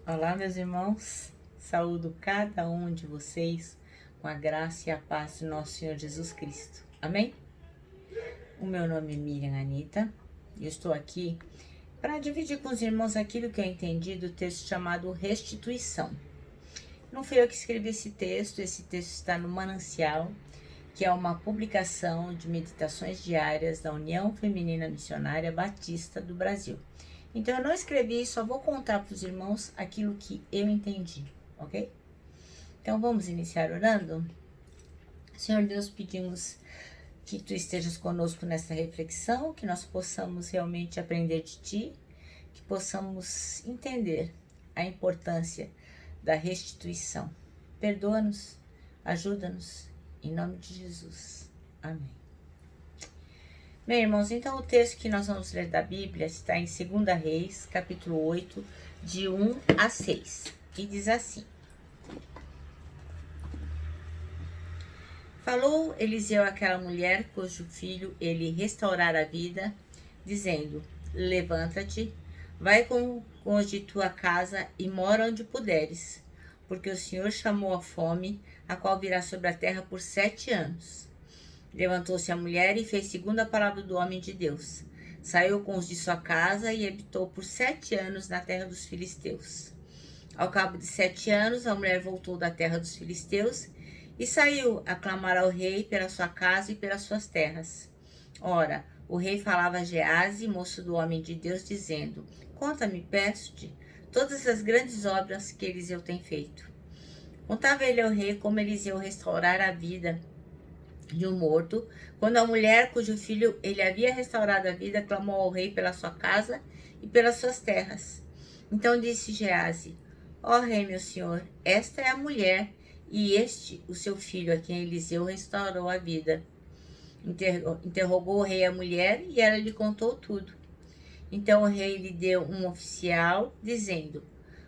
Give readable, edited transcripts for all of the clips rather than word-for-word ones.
Olá, meus irmãos, saúdo cada um de vocês com a graça e a paz do nosso Senhor Jesus Cristo. Amém? O meu nome é Miriam Anita e eu estou aqui para dividir com os irmãos aquilo que eu entendi do texto chamado Restituição. Não fui eu que escrevi esse texto está no Manancial, que é uma publicação de meditações diárias da União Feminina Missionária Batista do Brasil. Então eu não escrevi, só vou contar para os irmãos aquilo que eu entendi, ok? Então vamos iniciar orando? Senhor Deus, pedimos que Tu estejas conosco nessa reflexão, que nós possamos realmente aprender de Ti, que possamos entender a importância da restituição. Perdoa-nos, ajuda-nos, em nome de Jesus. Amém. Bem, irmãos, então o texto que nós vamos ler da Bíblia está em 2 Reis, capítulo 8, de 1 a 6. E diz assim: Falou Eliseu àquela mulher cujo filho ele restaurara a vida, dizendo: Levanta-te, vai com os de tua casa e mora onde puderes, porque o Senhor chamou a fome, a qual virá sobre a terra por 7 anos. Levantou-se a mulher e fez segundo a palavra do homem de Deus. Saiu com os de sua casa e habitou por 7 anos na terra dos filisteus. Ao cabo de 7 anos, a mulher voltou da terra dos filisteus e saiu a clamar ao rei pela sua casa e pelas suas terras. Ora, o rei falava a Geazi, moço do homem de Deus, dizendo: Conta-me, peço-te, todas as grandes obras que Eliseu tem feito. Contava ele ao rei como Eliseu restaurara a vida de um morto, quando a mulher cujo filho ele havia restaurado a vida clamou ao rei pela sua casa e pelas suas terras. Então disse Geazi: Ó rei, meu senhor, esta é a mulher e este o seu filho a quem Eliseu restaurou a vida. Interrogou o rei a mulher e ela lhe contou tudo. Então o rei lhe deu um oficial, dizendo: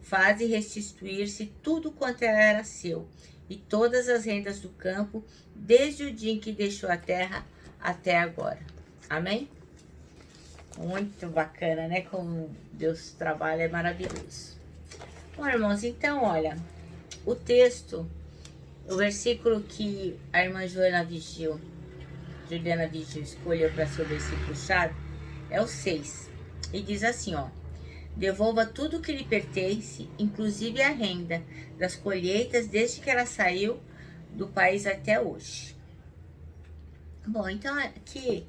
Faze restituir-se tudo quanto era seu, e todas as rendas do campo, desde o dia em que deixou a terra até agora. Amém? Muito bacana, né? Como Deus trabalha, é maravilhoso. Bom, irmãos, então, olha, o texto, o versículo que a irmã Juliana Vigil escolheu para ser o versículo-chave é o 6. E diz assim, ó: Devolva tudo o que lhe pertence, inclusive a renda das colheitas, desde que ela saiu do país até hoje. Bom, então aqui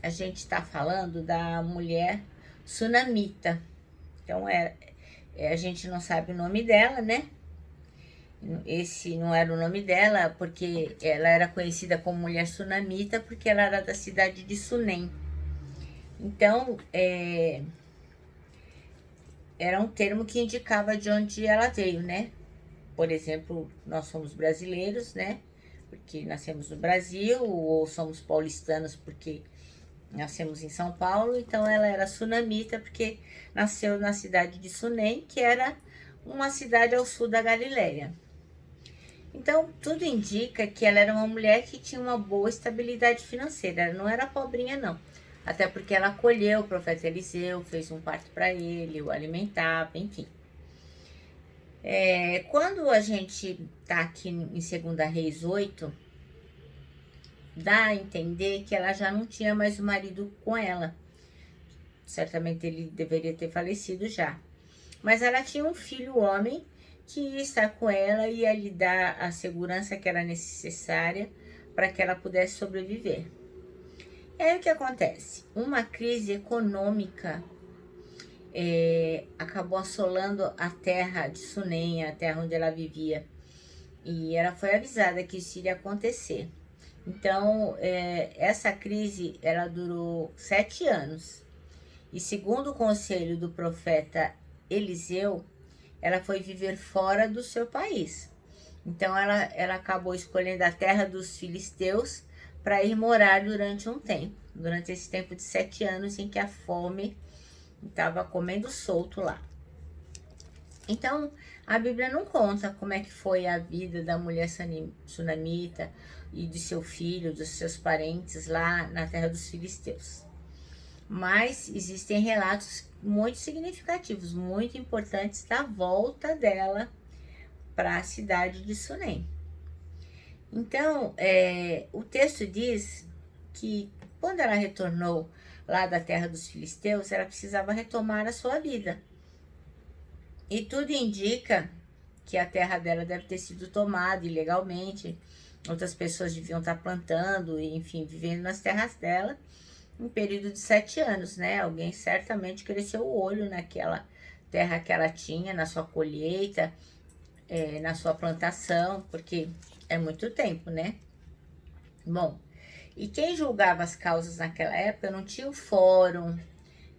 a gente está falando da mulher sunamita. Então a gente não sabe o nome dela, né? Esse não era o nome dela, porque ela era conhecida como mulher sunamita, porque ela era da cidade de Sunem. Então, era um termo que indicava de onde ela veio, né? Por exemplo, nós somos brasileiros, né? Porque nascemos no Brasil, ou somos paulistanos porque nascemos em São Paulo. Então ela era sunamita porque nasceu na cidade de Sunem, que era uma cidade ao sul da Galileia. Então tudo indica que ela era uma mulher que tinha uma boa estabilidade financeira. Ela não era pobrinha, não. Até porque ela acolheu o profeta Eliseu, fez um parto para ele, o alimentava, enfim. Quando a gente tá aqui em 2 Reis 8, dá a entender que ela já não tinha mais o marido com ela. Certamente ele deveria ter falecido já. Mas ela tinha um filho homem que ia estar com ela e ia lhe dar a segurança que era necessária para que ela pudesse sobreviver. E aí o que acontece? Uma crise econômica acabou assolando a terra de Sunem, a terra onde ela vivia. E ela foi avisada que isso iria acontecer. Então, essa crise, ela durou 7 anos. E segundo o conselho do profeta Eliseu, ela foi viver fora do seu país. Então, ela acabou escolhendo a terra dos filisteus para ir morar durante um tempo. Durante esse tempo de 7 anos em que a fome estava comendo solto lá. Então, a Bíblia não conta como é que foi a vida da mulher sunamita e de seu filho, dos seus parentes lá na terra dos filisteus. Mas existem relatos muito significativos, muito importantes da volta dela para a cidade de Sunem. Então, o texto diz que quando ela retornou lá da terra dos filisteus, ela precisava retomar a sua vida. E tudo indica que a terra dela deve ter sido tomada ilegalmente. Outras pessoas deviam estar plantando, enfim, vivendo nas terras dela. Um período de 7 anos, né? Alguém certamente cresceu o olho naquela terra que ela tinha, na sua colheita, na sua plantação, porque é muito tempo, né? Bom, e quem julgava as causas naquela época não tinha o fórum,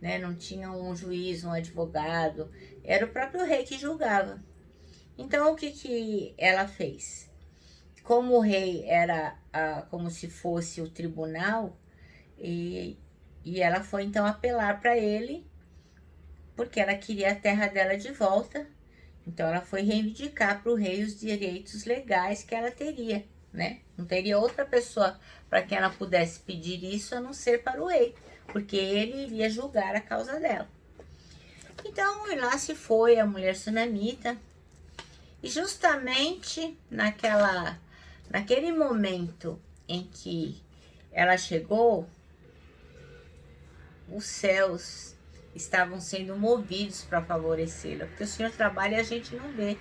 né? Não tinha um juiz, um advogado, era o próprio rei que julgava. Então, o que ela fez? Como o rei era como se fosse o tribunal, e ela foi então apelar para ele, porque ela queria a terra dela de volta. Então ela foi reivindicar para o rei os direitos legais que ela teria, né? Não teria outra pessoa para quem ela pudesse pedir isso a não ser para o rei, porque ele iria julgar a causa dela. Então lá se foi a mulher sunamita, e justamente naquele momento em que ela chegou, os céus estavam sendo movidos para favorecê-la, porque o Senhor trabalha e a gente não vê,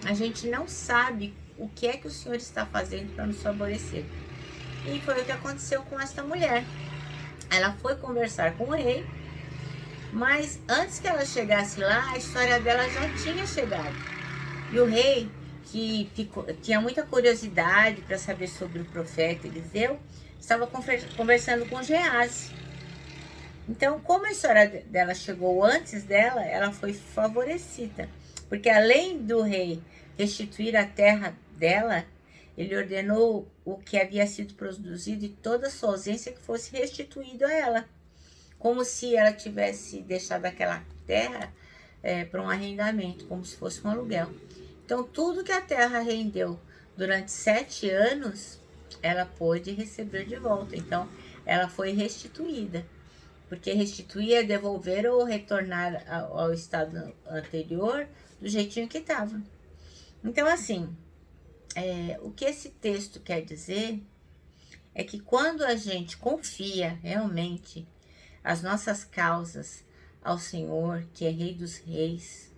a gente não sabe o que é que o Senhor está fazendo para nos favorecer. E foi o que aconteceu com esta mulher. Ela foi conversar com o rei, mas antes que ela chegasse lá, a história dela já tinha chegado. E o rei, que tinha muita curiosidade para saber sobre o profeta Eliseu, estava conversando com Geazi. Então, como a história dela chegou antes dela, ela foi favorecida. Porque além do rei restituir a terra dela, ele ordenou o que havia sido produzido e toda a sua ausência que fosse restituído a ela. Como se ela tivesse deixado aquela terra para um arrendamento, como se fosse um aluguel. Então, tudo que a terra rendeu durante 7 anos, ela pôde receber de volta. Então, ela foi restituída. Porque restituir é devolver ou retornar ao estado anterior do jeitinho que estava. Então, assim, o que esse texto quer dizer é que quando a gente confia realmente as nossas causas ao Senhor, que é Rei dos Reis,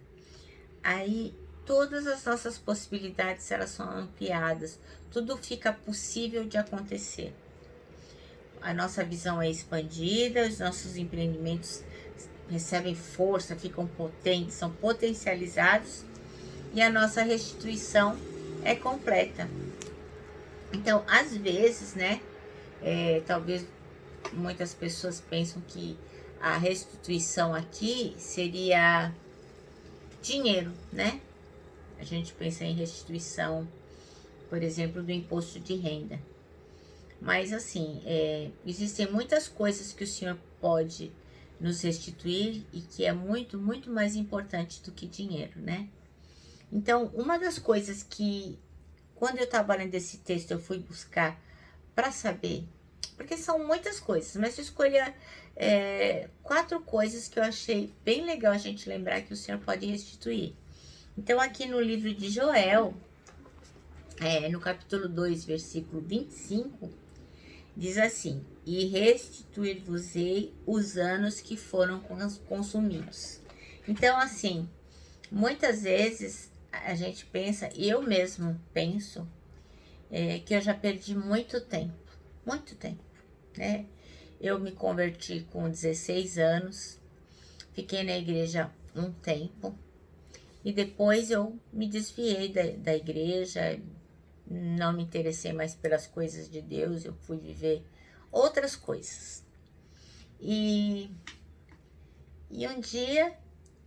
aí todas as nossas possibilidades elas são ampliadas, tudo fica possível de acontecer. A nossa visão é expandida, os nossos empreendimentos recebem força, ficam potentes, são potencializados e a nossa restituição é completa. Então, às vezes, né, talvez muitas pessoas pensam que a restituição aqui seria dinheiro, né? A gente pensa em restituição, por exemplo, do imposto de renda. Mas assim, existem muitas coisas que o Senhor pode nos restituir e que é muito, muito mais importante do que dinheiro, né? Então, uma das coisas que, quando eu estava lendo esse texto, eu fui buscar para saber, porque são muitas coisas, mas eu escolhi 4 coisas que eu achei bem legal a gente lembrar que o Senhor pode restituir. Então, aqui no livro de Joel, no capítulo 2, versículo 25, diz assim: e restituir-vos-ei os anos que foram consumidos. Então, assim, muitas vezes a gente pensa, e eu mesmo penso, que eu já perdi muito tempo, né? Eu me converti com 16 anos, fiquei na igreja um tempo, e depois eu me desviei da igreja, não me interessei mais pelas coisas de Deus, eu fui viver outras coisas. E um dia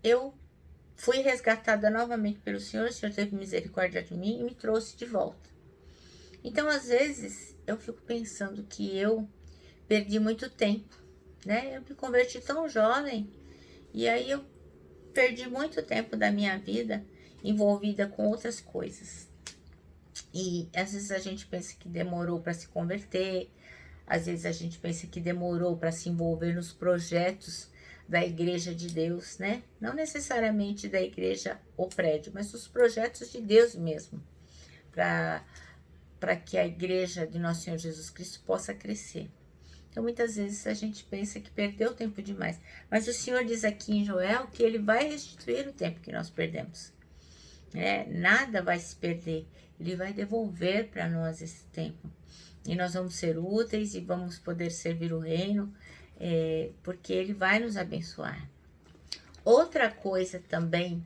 eu fui resgatada novamente pelo Senhor, o Senhor teve misericórdia de mim e me trouxe de volta. Então, às vezes, eu fico pensando que eu perdi muito tempo, né? Eu me converti tão jovem, e aí eu perdi muito tempo da minha vida envolvida com outras coisas. E às vezes a gente pensa que demorou para se converter, Às vezes a gente pensa que demorou para se envolver nos projetos da igreja de Deus, né? Não necessariamente da igreja ou prédio, mas os projetos de Deus mesmo, para que a igreja de nosso Senhor Jesus Cristo possa crescer. Então, muitas vezes a gente pensa que perdeu tempo demais, mas o Senhor diz aqui em Joel que Ele vai restituir o tempo que nós perdemos. Nada vai se perder, Ele vai devolver para nós esse tempo. E nós vamos ser úteis e vamos poder servir o reino, porque Ele vai nos abençoar. Outra coisa também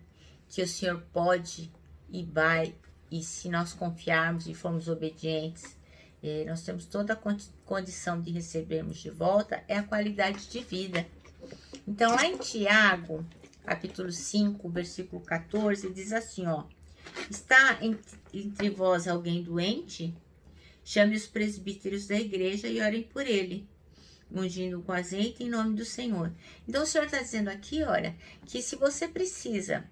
que o Senhor pode e vai, e se nós confiarmos e formos obedientes, nós temos toda a condição de recebermos de volta, é a qualidade de vida. Então, lá em Tiago, capítulo 5, versículo 14, diz assim, ó: está entre vós alguém doente? Chame os presbíteros da igreja e orem por ele, ungindo com azeite em nome do Senhor. Então, o Senhor está dizendo aqui, olha, que se você precisa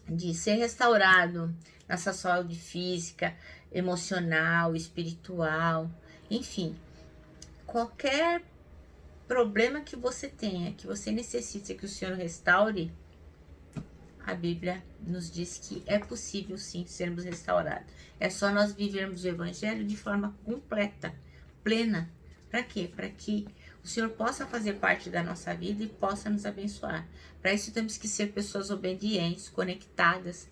de ser restaurado na sua saúde física, emocional, espiritual, enfim, qualquer problema que você tenha, que você necessite que o Senhor restaure, a Bíblia nos diz que é possível sim sermos restaurados. É só nós vivermos o Evangelho de forma completa, plena. Para quê? Para que o Senhor possa fazer parte da nossa vida e possa nos abençoar. Para isso temos que ser pessoas obedientes, conectadas.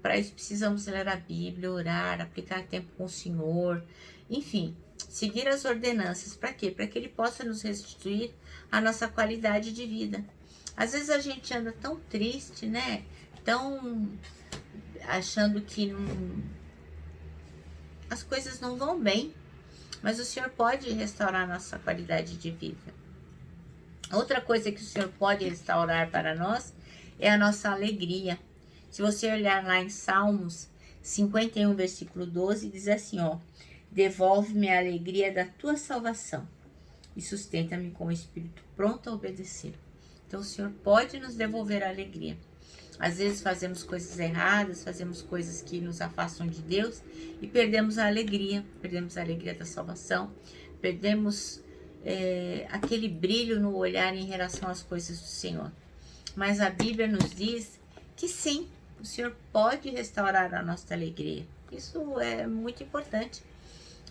Para isso precisamos ler a Bíblia, orar, aplicar tempo com o Senhor, enfim, seguir as ordenanças. Para quê? Para que Ele possa nos restituir a nossa qualidade de vida. Às vezes a gente anda tão triste, né? Tão achando que as coisas não vão bem. Mas o Senhor pode restaurar a nossa qualidade de vida. Outra coisa que o Senhor pode restaurar para nós é a nossa alegria. Se você olhar lá em Salmos 51, versículo 12, diz assim, ó: devolve-me a alegria da tua salvação e sustenta-me com o espírito pronto a obedecer. Então, o Senhor pode nos devolver a alegria. Às vezes fazemos coisas erradas, fazemos coisas que nos afastam de Deus e perdemos a alegria da salvação, perdemos aquele brilho no olhar em relação às coisas do Senhor. Mas a Bíblia nos diz que sim, o Senhor pode restaurar a nossa alegria. Isso é muito importante,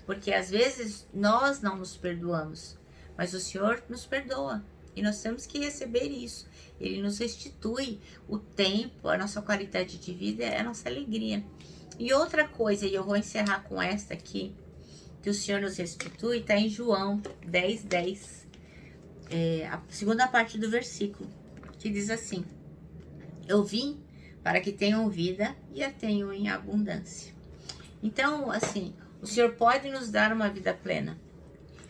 porque às vezes nós não nos perdoamos, mas o Senhor nos perdoa. E nós temos que receber isso. Ele nos restitui o tempo, a nossa qualidade de vida, a nossa alegria. E outra coisa, e eu vou encerrar com esta aqui, que o Senhor nos restitui, está em João 10:10, a segunda parte do versículo, que diz assim: eu vim para que tenham vida e a tenham em abundância. Então, assim, o Senhor pode nos dar uma vida plena.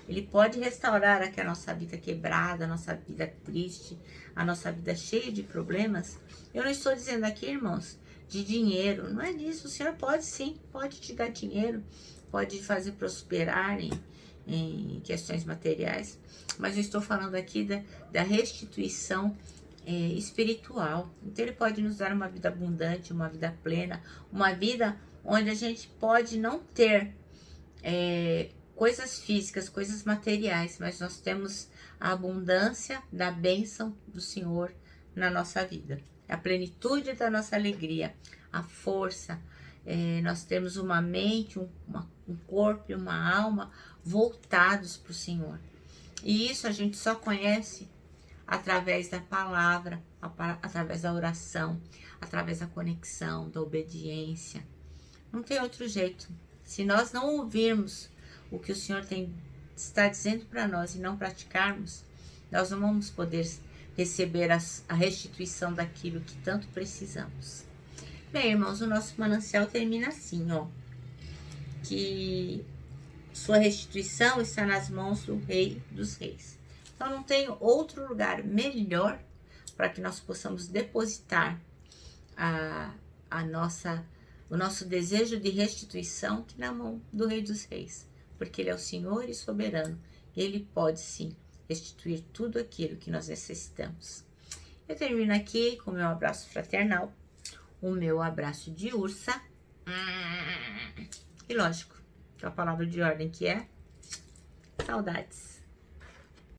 Ele pode restaurar aqui a nossa vida quebrada, a nossa vida triste, a nossa vida cheia de problemas. Eu não estou dizendo aqui, irmãos, de dinheiro. Não é disso. O Senhor pode sim, pode te dar dinheiro, pode fazer prosperar em questões materiais. Mas eu estou falando aqui da restituição espiritual. Então Ele pode nos dar uma vida abundante, uma vida plena, uma vida onde a gente pode não ter coisas físicas, coisas materiais, mas nós temos a abundância da bênção do Senhor na nossa vida, a plenitude da nossa alegria, a força. Nós temos uma mente, um corpo e uma alma voltados para o Senhor. E isso a gente só conhece através da palavra, através da oração, através da conexão, da obediência. Não tem outro jeito. Se nós não ouvirmos o que o Senhor está dizendo para nós e não praticarmos, nós não vamos poder receber a restituição daquilo que tanto precisamos. Bem, irmãos, o nosso manancial termina assim, ó: que sua restituição está nas mãos do Rei dos Reis. Então não tem outro lugar melhor para que nós possamos depositar o nosso desejo de restituição que na mão do Rei dos Reis. Porque Ele é o Senhor e soberano. Ele pode sim restituir tudo aquilo que nós necessitamos. Eu termino aqui com o meu abraço fraternal, o meu abraço de ursa. E lógico, a palavra de ordem que é Saudades.